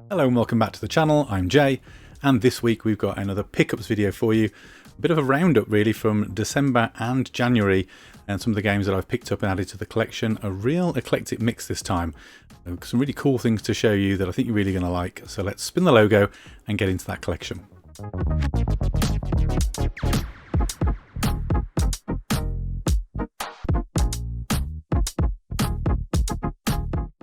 Hello and welcome back to the channel. I'm Jay, and this week we've got another pickups video for you. A bit of a roundup really from December and January, and some of the games that I've picked up and added to the collection. A real eclectic mix this time. Some really cool things to show you that I think you're really going to like. So let's spin the logo and get into that collection.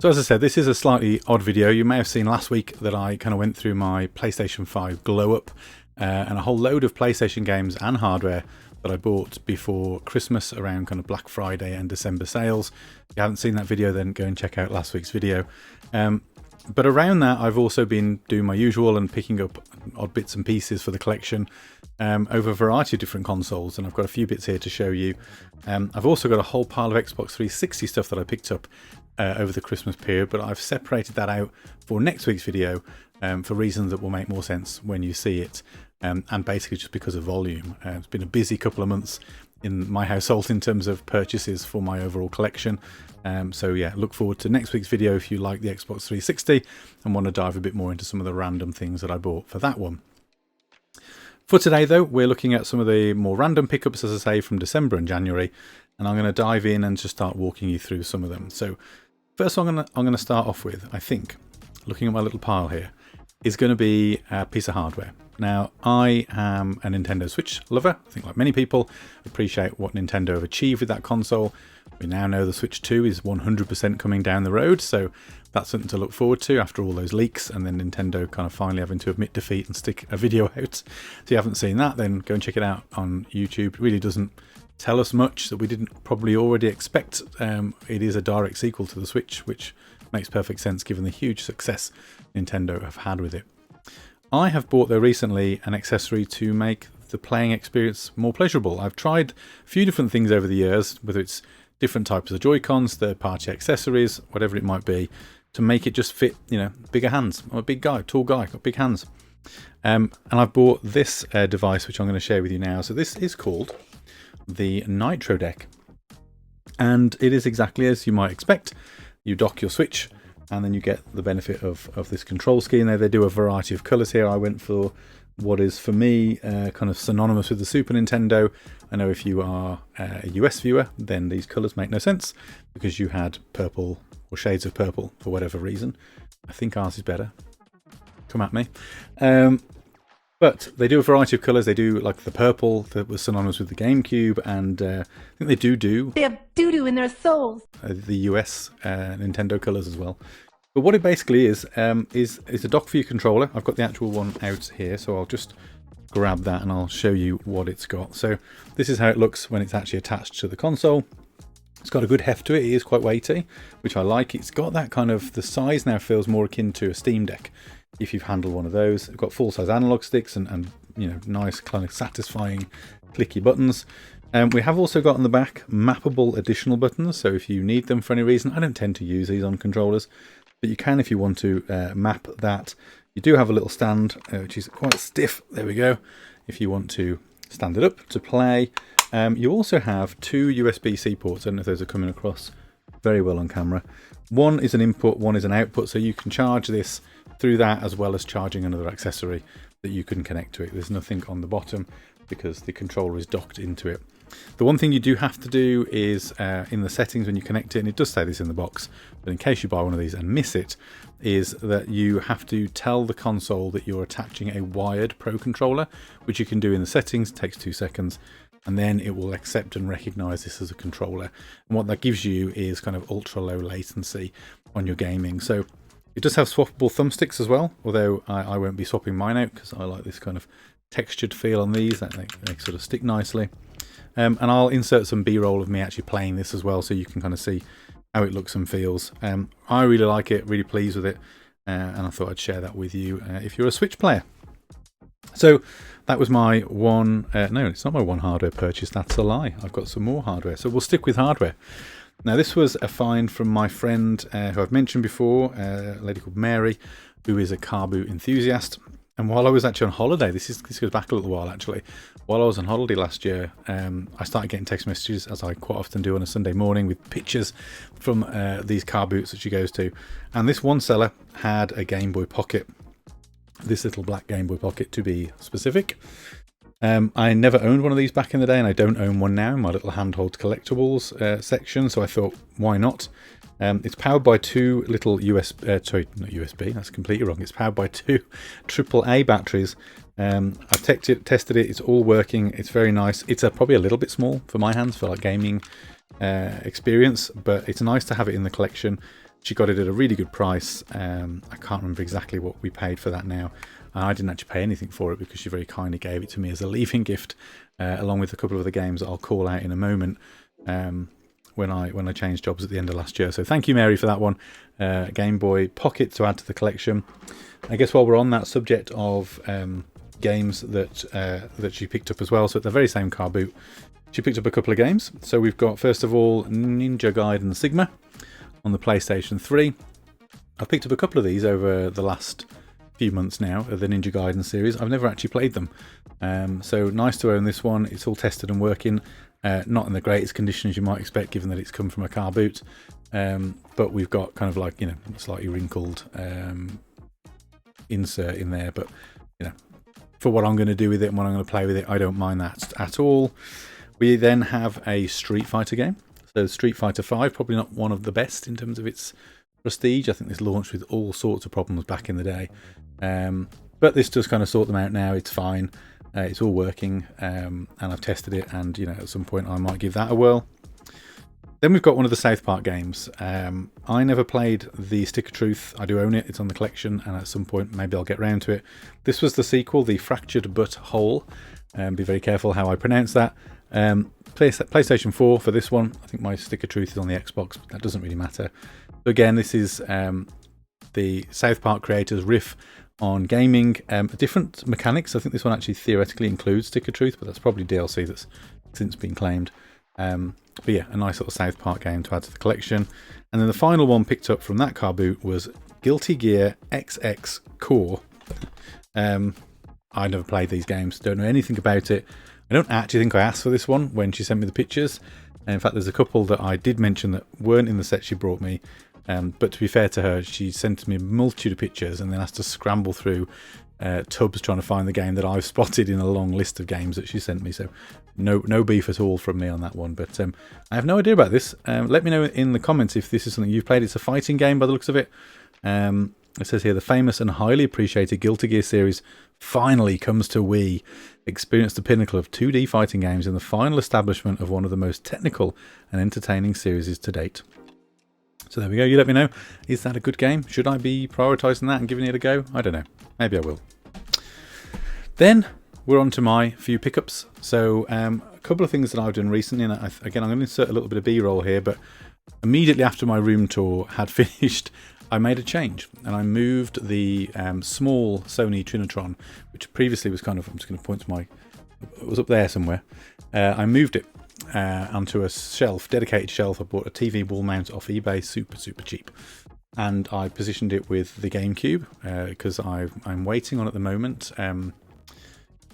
So as I said, this is a slightly odd video. You may have seen last week that I kind of went through my PlayStation 5 glow up and a whole load of PlayStation games and hardware that I bought before Christmas around kind of Black Friday and December sales. If you haven't seen that video, then go and check out last week's video. But around that, I've also been doing my usual and picking up odd bits and pieces for the collection over a variety of different consoles, and I've got a few bits here to show you. I've also got a whole pile of Xbox 360 stuff that I picked up over the Christmas period, but I've separated that out for next week's video for reasons that will make more sense when you see it, and basically just because of volume. It's been a busy couple of months in my household in terms of purchases for my overall collection. So yeah, look forward to next week's video if you like the Xbox 360 and want to dive a bit more into some of the random things that I bought for that one. For today though, we're looking at some of the more random pickups, as I say, from December and January, and I'm going to dive in and just start walking you through some of them. So first one I'm going to start off with, I think, looking at my little pile here, is going to be a piece of hardware. Now, I am a Nintendo Switch lover. I think like many people appreciate what Nintendo have achieved with that console. We now know the Switch 2 is 100% coming down the road, so that's something to look forward to after all those leaks and then Nintendo kind of finally having to admit defeat and stick a video out. So if you haven't seen that, then go and check it out on YouTube. It really doesn't tell us much that we didn't probably already expect. It is a direct sequel to the Switch, which makes perfect sense given the huge success Nintendo have had with it. I have bought though recently an accessory to make the playing experience more pleasurable. I've tried a few different things over the years, whether it's different types of Joy-Cons, third-party accessories, whatever it might be, to make it just fit, you know, bigger hands. I'm a big guy, tall guy, got big hands. And I've bought this device, which I'm going to share with you now. So this is called the Nitro Deck, and it is exactly as you might expect. You dock your Switch and then you get the benefit of this control scheme. They do a variety of colours here. I went for what is for me kind of synonymous with the Super Nintendo. I know if you are a US viewer, then these colours make no sense because you had purple or shades of purple for whatever reason. I think ours is better. Come at me. But they do a variety of colours. They do like the purple that was synonymous with the GameCube, and I think they do. They have doo-doo in their souls. The US Nintendo colours as well. But what it basically is a dock for your controller. I've got the actual one out here, so I'll just grab that and I'll show you what it's got. So this is how it looks when it's actually attached to the console. It's got a good heft to it. It is quite weighty, which I like. It's got that kind of, the size now feels more akin to a Steam Deck if you've handled one of those. It's got full-size analog sticks and you know, nice kind of satisfying clicky buttons. We have also got on the back mappable additional buttons, so if you need them for any reason, I don't tend to use these on controllers, but you can if you want to map that. You do have a little stand, which is quite stiff. There we go. If you want to stand it up to play. You also have two USB-C ports. I don't know if those are coming across very well on camera. One is an input, one is an output, so you can charge this through that as well as charging another accessory that you can connect to it. There's nothing on the bottom because the controller is docked into it. The one thing you do have to do is in the settings when you connect it, and it does say this in the box, but in case you buy one of these and miss it, is that you have to tell the console that you're attaching a wired Pro controller, which you can do in the settings. It takes 2 seconds, and then it will accept and recognize this as a controller. And what that gives you is kind of ultra low latency on your gaming. So it does have swappable thumbsticks as well, although I won't be swapping mine out because I like this kind of textured feel on these. They sort of stick nicely. And I'll insert some B-roll of me actually playing this as well, so you can kind of see how it looks and feels. I really like it, really pleased with it, and I thought I'd share that with you if you're a Switch player. So that was my one, no, it's not my one hardware purchase, that's a lie. I've got some more hardware, so we'll stick with hardware. Now this was a find from my friend who I've mentioned before, a lady called Mary, who is a Carbu enthusiast. And while I was actually on holiday, this goes back a little while actually. While I was on holiday last year, I started getting text messages, as I quite often do on a Sunday morning, with pictures from these car boots that she goes to. And this one seller had a Game Boy Pocket, this little black Game Boy Pocket to be specific. I never owned one of these back in the day, and I don't own one now in my little handheld collectibles section, so I thought, why not? It's powered by two little sorry, not USB, that's completely wrong. It's powered by two AAA batteries. I've tested it, it's all working, it's very nice. It's probably a little bit small for my hands for like gaming experience, but it's nice to have it in the collection. She got it at a really good price. I can't remember exactly what we paid for that now. I didn't actually pay anything for it because she very kindly gave it to me as a leaving gift, along with a couple of other games that I'll call out in a moment. When I changed jobs at the end of last year. So thank you, Mary, for that one. Game Boy Pocket to add to the collection. I guess while we're on that subject of games that she picked up as well, so at the very same car boot, she picked up a couple of games. So we've got, first of all, Ninja Gaiden Sigma on the PlayStation 3. I've picked up a couple of these over the last few months now of the Ninja Gaiden series. I've never actually played them. So nice to own this one. It's all tested and working. Not in the greatest condition as you might expect, given that it's come from a car boot. But we've got kind of like, slightly wrinkled insert in there. But, for what I'm going to do with it and what I'm going to play with it, I don't mind that at all. We then have a Street Fighter game. So Street Fighter 5, probably not one of the best in terms of its prestige. I think this launched with all sorts of problems back in the day. But this does kind of sort them out now. It's fine. It's all working, and I've tested it, and at some point I might give that a whirl. Then we've got one of the South Park games. I never played the Stick of Truth. I do own it. It's on the collection, and at some point maybe I'll get round to it. This was the sequel, the Fractured But Whole. Be very careful how I pronounce that. PlayStation 4 for this one. I think my Stick of Truth is on the Xbox, but that doesn't really matter. So again, this is the South Park creators' riff on gaming, different mechanics. I think this one actually theoretically includes Stick of Truth, but that's probably DLC that's since been claimed. But yeah, a nice little South Park game to add to the collection. And then the final one picked up from that car boot was Guilty Gear XX Core. I never played these games, don't know anything about it. I don't actually think I asked for this one when she sent me the pictures. In fact, there's a couple that I did mention that weren't in the set she brought me. But to be fair to her, she sent me a multitude of pictures and then has to scramble through tubs trying to find the game that I've spotted in a long list of games that she sent me. So no beef at all from me on that one. But I have no idea about this. Let me know in the comments if this is something you've played. It's a fighting game by the looks of it. It says here, the famous and highly appreciated Guilty Gear series finally comes to Wii. Experience the pinnacle of 2D fighting games in the final establishment of one of the most technical and entertaining series to date. So there we go. You let me know. Is that a good game? Should I be prioritising that and giving it a go? I don't know. Maybe I will. Then we're on to my few pickups. So a couple of things that I've done recently. And again, I'm going to insert a little bit of B-roll here. But immediately after my room tour had finished, I made a change. And I moved the small Sony Trinitron, which previously was kind of, I'm just going to point to my, it was up there somewhere. I moved it onto a shelf, dedicated shelf. I bought a TV wall mount off eBay, super cheap, and I positioned it with the GameCube because I'm waiting on at the moment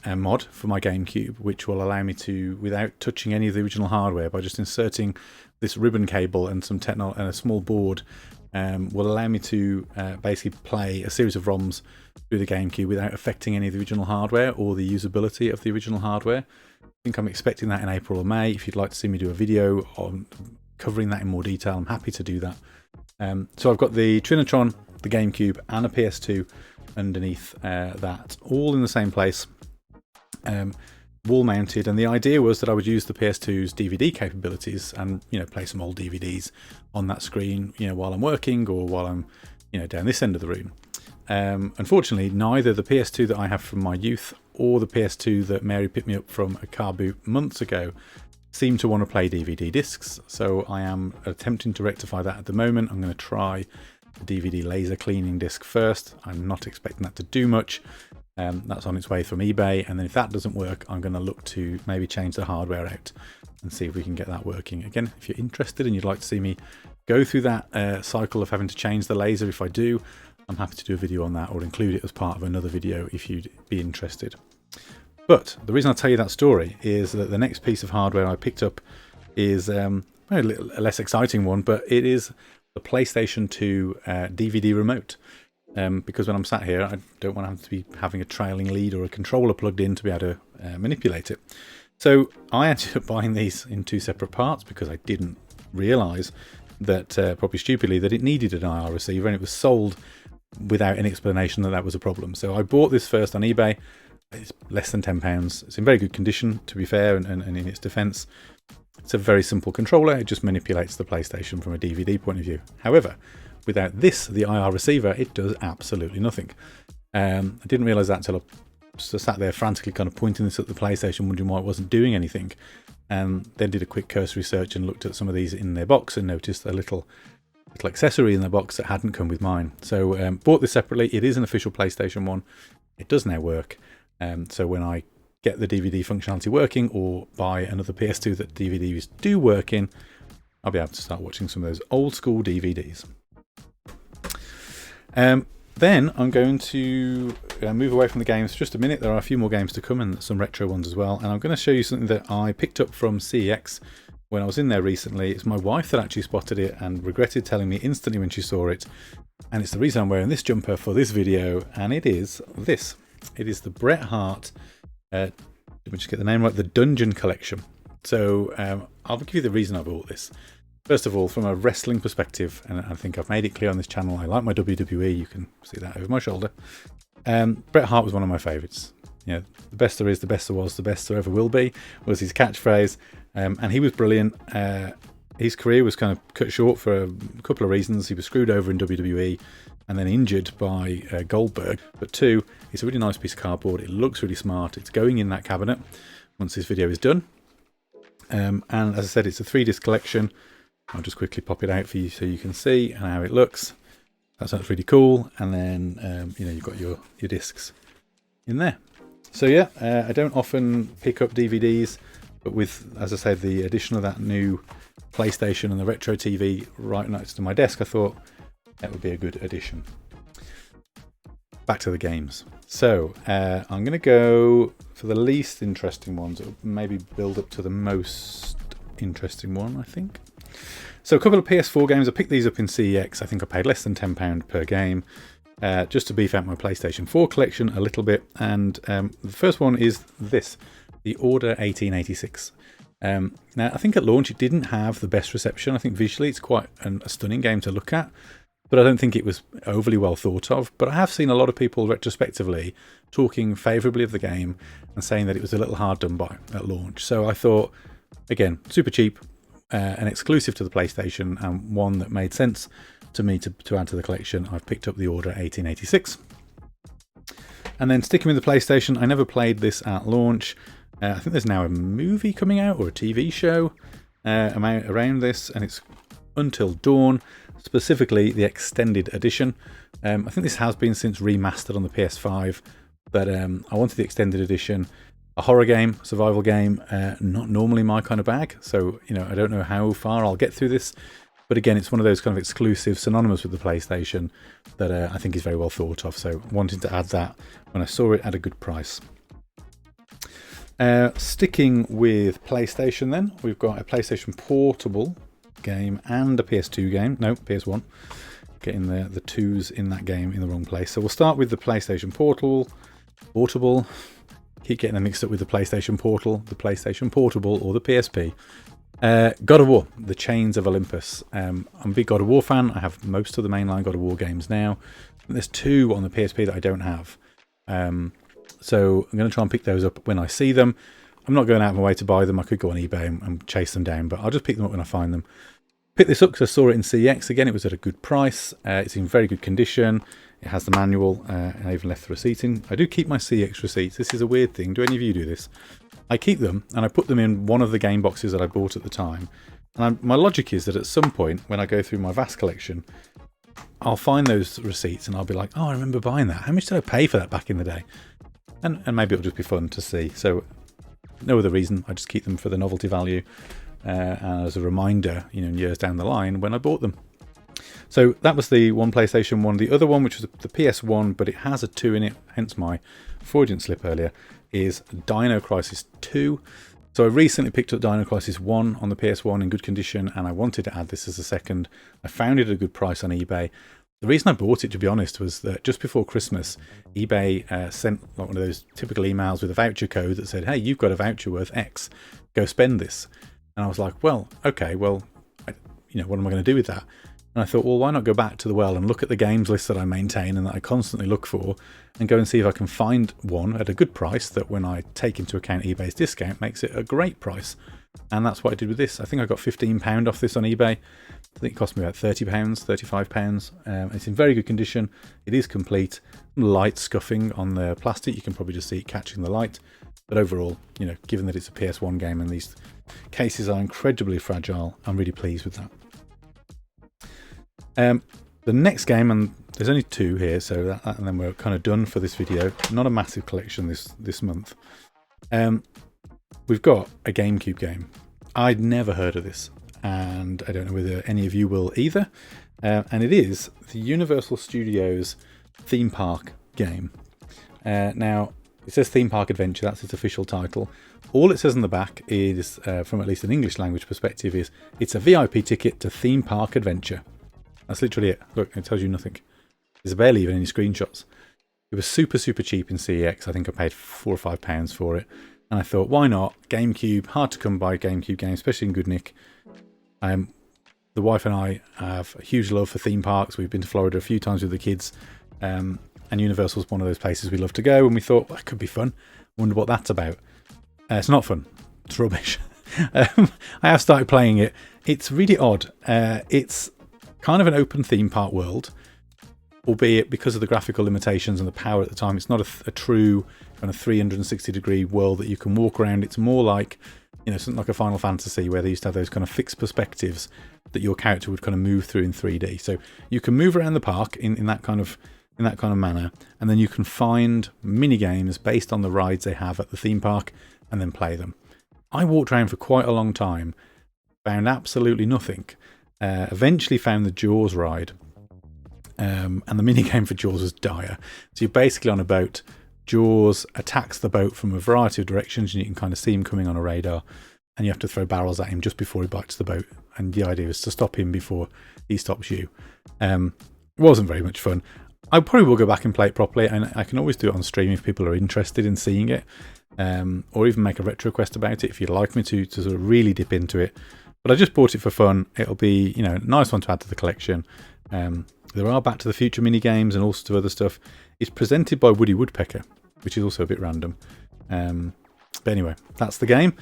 a mod for my GameCube which will allow me to, without touching any of the original hardware, by just inserting this ribbon cable and some and a small board, will allow me to basically play a series of ROMs through the GameCube without affecting any of the original hardware or the usability of the original hardware. I think I'm expecting that in April or May. If you'd like to see me do a video on covering that in more detail, I'm happy to do that. So I've got the Trinitron, the GameCube, and a PS2 underneath that, all in the same place, wall mounted. And the idea was that I would use the PS2's DVD capabilities and play some old DVDs on that screen, while I'm working or while I'm down this end of the room. Unfortunately, neither the PS2 that I have from my youth or the PS2 that Mary picked me up from a car boot months ago seem to want to play DVD discs. So I am attempting to rectify that at the moment. I'm going to try the DVD laser cleaning disc first. I'm not expecting that to do much. That's on its way from eBay. And then if that doesn't work, I'm going to look to maybe change the hardware out and see if we can get that working. Again, if you're interested and you'd like to see me go through that cycle of having to change the laser, if I do, I'm happy to do a video on that or include it as part of another video if you'd be interested. But the reason I'll tell you that story is that the next piece of hardware I picked up is a less exciting one, but it is the PlayStation 2 DVD remote. Because when I'm sat here, I don't want to be having a trailing lead or a controller plugged in to be able to manipulate it. So I ended up buying these in 2 separate parts because I didn't realise that, probably stupidly, that it needed an IR receiver, and it was sold without any explanation that that was a problem. So I bought this first on eBay. It's less than £10. It's in very good condition, to be fair, and in its defence. It's a very simple controller. It just manipulates the PlayStation from a DVD point of view. However, without this, the IR receiver, it does absolutely nothing. I didn't realise that until I sat there frantically kind of pointing this at the PlayStation, wondering why it wasn't doing anything. Then did a quick cursory search and looked at some of these in their box and noticed a little accessory in the box that hadn't come with mine. So bought this separately. It is an official PlayStation 1. It does now work. So when I get the DVD functionality working or buy another PS2 that DVDs do work in, I'll be able to start watching some of those old school DVDs. Then I'm going to move away from the games for just a minute. There are a few more games to come and some retro ones as well. And I'm going to show you something that I picked up from CEX when I was in there recently. It's my wife that actually spotted it and regretted telling me instantly when she saw it. And it's the reason I'm wearing this jumper for this video. And it is this. It is the Bret Hart, let me just get the name right, the Dungeon Collection. So I'll give you the reason I bought this. First of all, from a wrestling perspective, and I think I've made it clear on this channel, I like my WWE. You can see that over my shoulder. Bret Hart was one of my favourites. You know, the best there is, the best there was, the best there ever will be, was his catchphrase. And he was brilliant. His career was kind of cut short for a couple of reasons. He was screwed over in WWE and then injured by Goldberg. But 2, it's a really nice piece of cardboard. It looks really smart. It's going in that cabinet once this video is done. And as I said, it's a 3-disc collection. I'll just quickly pop it out for you so you can see how it looks. That's really cool. And then, you've got your discs in there. So yeah, I don't often pick up DVDs, but with, as I said, the addition of that new PlayStation and the retro TV right next to my desk, I thought that would be a good addition. Back to the games. So I'm going to go for the least interesting ones, or maybe build up to the most interesting one, I think. So a couple of PS4 games. I picked these up in CEX. I think I paid less than £10 per game, just to beef out my PlayStation 4 collection a little bit. And the first one is this, the Order 1886. Now, I think at launch it didn't have the best reception. I think visually it's quite a stunning game to look at, but I don't think it was overly well thought of. But I have seen a lot of people retrospectively talking favourably of the game and saying that it was a little hard done by at launch. So I thought, again, super cheap, an exclusive to the PlayStation, and one that made sense to me to add to the collection. I've picked up the Order 1886. And then sticking with the PlayStation, I never played this at launch. I think there's now a movie coming out, or a TV show around this, and it's Until Dawn, specifically the extended edition. I think this has been since remastered on the PS5, but I wanted the extended edition. A horror game, survival game, not normally my kind of bag, so I don't know how far I'll get through this, but again, it's one of those kind of exclusive, synonymous with the PlayStation, that I think is very well thought of, so wanted to add that when I saw it at a good price. Sticking with PlayStation then, we've got a PlayStation Portable game and a PS2 game, no, PS1, getting the 2s in that game in the wrong place. So we'll start with the PlayStation Portable, keep getting them mixed up with the PlayStation Portal, the PlayStation Portable, or the PSP. God of War, The Chains of Olympus. I'm a big God of War fan. I have most of the mainline God of War games now. There's 2 on the PSP that I don't have. So I'm going to try and pick those up when I see them. I'm not going out of my way to buy them. I could go on eBay and chase them down, but I'll just pick them up when I find them. Picked this up because I saw it in CEX. Again, it was at a good price. It's in very good condition. It has the manual, and I even left the receipt in. I do keep my CEX receipts. This is a weird thing. Do any of you do this? I keep them, and I put them in one of the game boxes that I bought at the time. And my logic is that at some point, when I go through my vast collection, I'll find those receipts, and I'll be like, oh, I remember buying that. How much did I pay for that back in the day? And maybe it'll just be fun to see. So no other reason. I just keep them for the novelty value, and as a reminder, in years down the line when I bought them. So that was the one PlayStation 1. The other one, which was the PS1, but it has a 2 in it, hence my Freudian slip earlier, is Dino Crisis 2. So I recently picked up Dino Crisis 1 on the PS1 in good condition, and I wanted to add this as a second. I found it at a good price on eBay. The reason I bought it, to be honest, was that just before Christmas, eBay sent like one of those typical emails with a voucher code that said, hey, you've got a voucher worth X, go spend this. And I was like, well, okay, well, what am I going to do with that? And I thought, well, why not go back to the well and look at the games list that I maintain and that I constantly look for, and go and see if I can find one at a good price that, when I take into account eBay's discount, makes it a great price. And that's what I did with this. I think I got £15 off this on eBay. I think it cost me about £30, £35. It's in very good condition. It is complete. Light scuffing on the plastic. You can probably just see it catching the light. But overall, given that it's a PS1 game and these cases are incredibly fragile, I'm really pleased with that. The next game, and there's only 2 here, so that and then we're kind of done for this video. Not a massive collection this month. We've got a GameCube game. I'd never heard of this, and I don't know whether any of you will either. And it is the Universal Studios theme park game. Now, it says Theme Park Adventure, that's its official title. All it says on the back is, from at least an English language perspective, is it's a VIP ticket to Theme Park Adventure. That's literally it. Look, it tells you nothing. There's barely even any screenshots. It was super, super cheap in CEX. I think I paid £4 or £5 for it. And I thought, why not? GameCube, hard to come by GameCube games, especially in good nick. The wife and I have a huge love for theme parks. We've been to Florida a few times with the kids. And Universal's one of those places we love to go. And we thought, well, that could be fun. Wonder what that's about. It's not fun. It's rubbish. I have started playing it. It's really odd. It's kind of an open theme park world, albeit because of the graphical limitations and the power at the time, it's not a true kind of 360-degree world that you can walk around. It's more like, something like a Final Fantasy, where they used to have those kind of fixed perspectives that your character would kind of move through in 3D. So you can move around the park in that kind of manner, and then you can find mini games based on the rides they have at the theme park and then play them. I walked around for quite a long time, found absolutely nothing. Eventually found the Jaws ride, and the minigame for Jaws was dire. So you're basically on a boat. Jaws attacks the boat from a variety of directions, and you can kind of see him coming on a radar, and you have to throw barrels at him just before he bites the boat. And the idea is to stop him before he stops you. It wasn't very much fun. I probably will go back and play it properly, and I can always do it on stream if people are interested in seeing it, or even make a retro quest about it if you'd like me to sort of really dip into it. But I just bought it for fun. It'll be, a nice one to add to the collection. There are Back to the Future mini games and all sorts of other stuff. It's presented by Woody Woodpecker, which is also a bit random. But anyway, that's the game.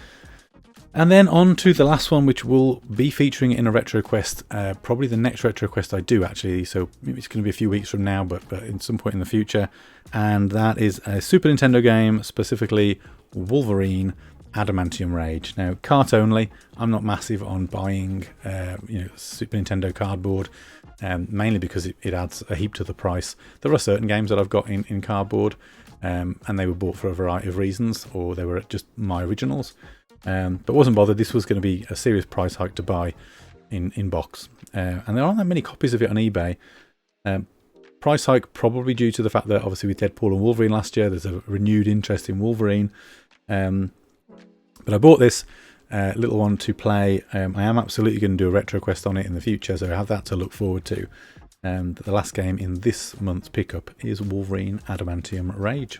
And then on to the last one, which will be featuring in a retro quest. Probably the next retro quest I do, actually. So maybe it's going to be a few weeks from now, but in some point in the future. And that is a Super Nintendo game, specifically Wolverine Adamantium Rage. Now, cart only. I'm not massive on buying, Super Nintendo cardboard, mainly because it adds a heap to the price. There are certain games that I've got in cardboard, and they were bought for a variety of reasons, or they were just my originals. But wasn't bothered. This was going to be a serious price hike to buy in box, and there aren't that many copies of it on eBay. Price hike probably due to the fact that obviously with Deadpool and Wolverine last year, there's a renewed interest in Wolverine. But I bought this little one to play. I am absolutely going to do a retro quest on it in the future, so I have that to look forward to. But the last game in this month's pickup is Wolverine Adamantium Rage.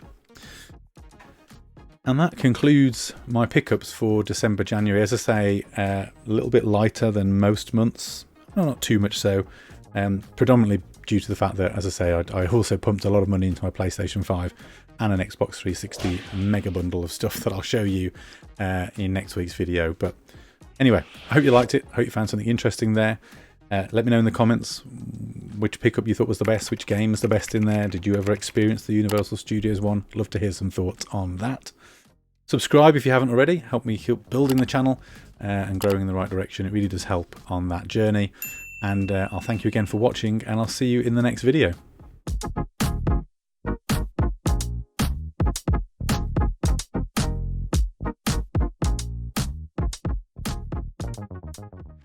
And that concludes my pickups for December, January. As I say, a little bit lighter than most months. No, not too much so. Predominantly due to the fact that, as I say, I also pumped a lot of money into my PlayStation 5 and an Xbox 360 mega bundle of stuff that I'll show you in next week's video. But anyway, I hope you liked it. I hope you found something interesting there. Let me know in the comments which pickup you thought was the best, which game is the best in there. Did you ever experience the Universal Studios one? Love to hear some thoughts on that. Subscribe if you haven't already. Help me keep building the channel and growing in the right direction. It really does help on that journey. And I'll thank you again for watching, and I'll see you in the next video.